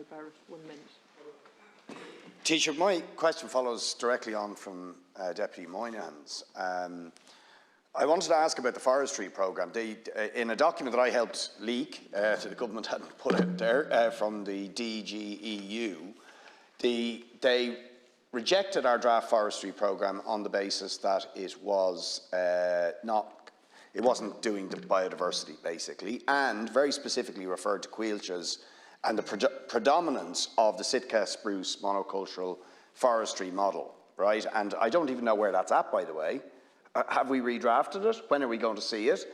Boyd Barrett, 1 minute. Taoiseach, my question follows directly on from Deputy Moynihan's. I wanted to ask about the forestry programme. In a document that I helped leak, to the government hadn't put it there, from the DGEU, they rejected our draft forestry programme on the basis that it wasn't doing the biodiversity, basically, and very specifically referred to Coilches and the predominance of the Sitka spruce monocultural forestry model, right? And I don't even know where that's at, by the way. Have we redrafted it? When are we going to see it?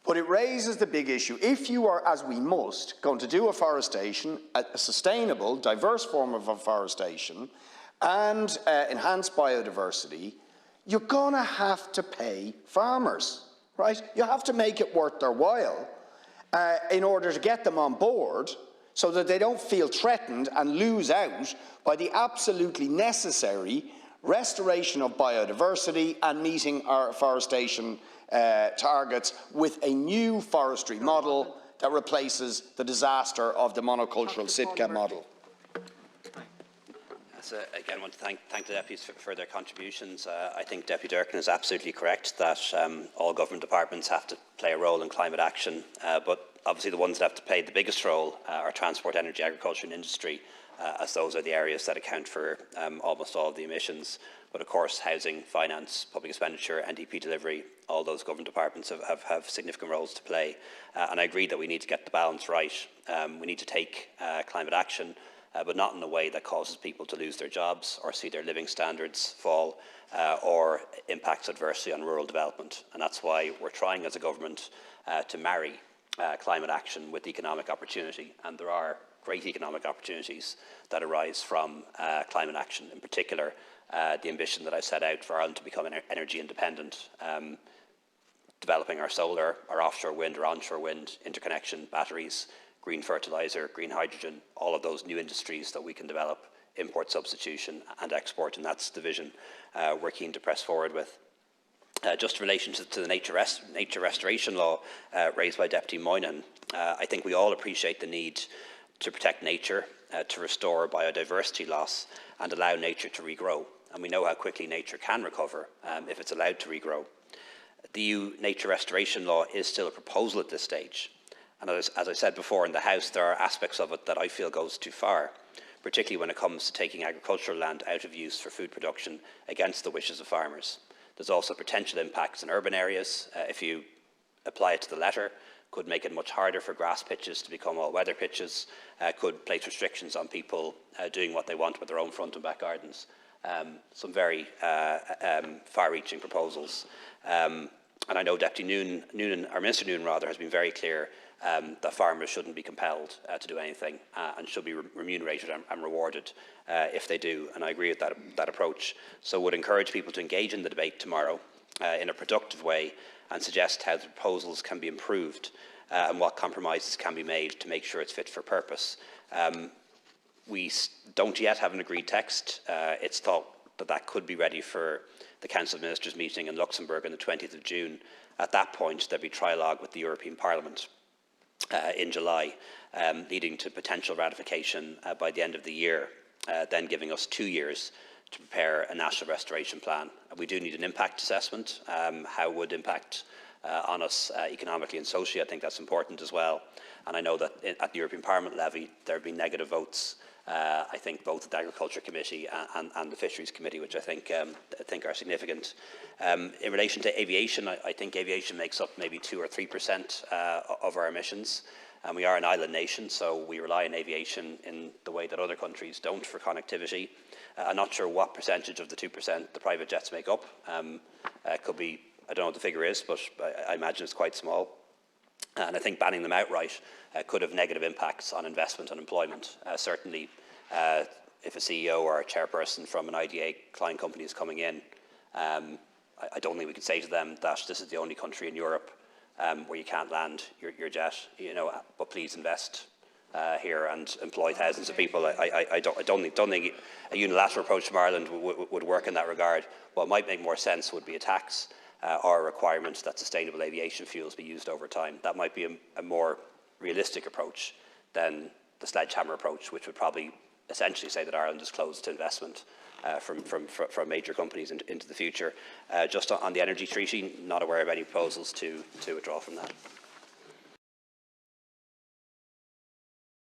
But it raises the big issue. If you are, as we must, going to do afforestation, a sustainable, diverse form of afforestation, and enhance biodiversity, you're going to have to pay farmers, right? You have to make it worth their while in order to get them on board, so that they don't feel threatened and lose out by the absolutely necessary restoration of biodiversity and meeting our afforestation targets with a new forestry model that replaces the disaster of the monocultural Sitka model. So again, I want to thank the deputies for their contributions. I think Deputy Durkin is absolutely correct that all government departments have to play a role in climate action, but obviously the ones that have to play the biggest role are transport, energy, agriculture and industry, as those are the areas that account for almost all of the emissions. But of course, housing, finance, public expenditure, NDP delivery, all those government departments have significant roles to play. And I agree that we need to get the balance right. We need to take climate action, but not in a way that causes people to lose their jobs or see their living standards fall or impacts adversely on rural development. And that's why we're trying as a government to marry climate action with economic opportunity. And there are great economic opportunities that arise from climate action, in particular the ambition that I set out for Ireland to become energy independent, developing our solar, our offshore wind, our onshore wind, interconnection, batteries, green fertiliser, green hydrogen, all of those new industries that we can develop, import substitution and export, and that's the vision we're keen to press forward with. Just in relation to the nature restoration law raised by Deputy Moynihan, I think we all appreciate the need to protect nature, to restore biodiversity loss and allow nature to regrow. And we know how quickly nature can recover if it's allowed to regrow. The EU nature restoration law is still a proposal at this stage. And as I said before in the House, there are aspects of it that I feel goes too far, particularly when it comes to taking agricultural land out of use for food production against the wishes of farmers. There's also potential impacts in urban areas. If you apply it to the letter, could make it much harder for grass pitches to become all-weather pitches, could place restrictions on people doing what they want with their own front and back gardens. Some very far-reaching proposals. And I know Deputy Noonan, or Minister Noonan rather, has been very clear that farmers shouldn't be compelled to do anything and should be remunerated and rewarded if they do. And I agree with that approach. So would encourage people to engage in the debate tomorrow in a productive way and suggest how the proposals can be improved and what compromises can be made to make sure it's fit for purpose. We don't yet have an agreed text. It's thought that could be ready for the Council of Ministers meeting in Luxembourg on the 20th of June. At that point, there'll be trilogue with the European Parliament in July, leading to potential ratification by the end of the year, then giving us 2 years to prepare a national restoration plan. We do need an impact assessment, how it would impact on us economically and socially. I think that's important as well. And I know that at the European Parliament levy, there have been negative votes, I think both at the Agriculture Committee and the Fisheries Committee, which I think are significant. In relation to aviation, I think aviation makes up maybe 2 or 3% of our emissions. And we are an island nation, so we rely on aviation in the way that other countries don't for connectivity. I'm not sure what percentage of the 2% the private jets make up. It could be, I don't know what the figure is, but I imagine it's quite small. And I think banning them outright could have negative impacts on investment and employment. Certainly, if a CEO or a chairperson from an IDA client company is coming in, I don't think we could say to them that this is the only country in Europe where you can't land your jet, but please invest here and employ thousands of people. I don't think a unilateral approach from Ireland would work in that regard. What might make more sense would be a tax or a requirement that sustainable aviation fuels be used over time. That might be a more realistic approach than the sledgehammer approach, which would probably essentially say that Ireland is closed to investment from major companies into the future. Just on the energy treaty, not aware of any proposals to withdraw from that.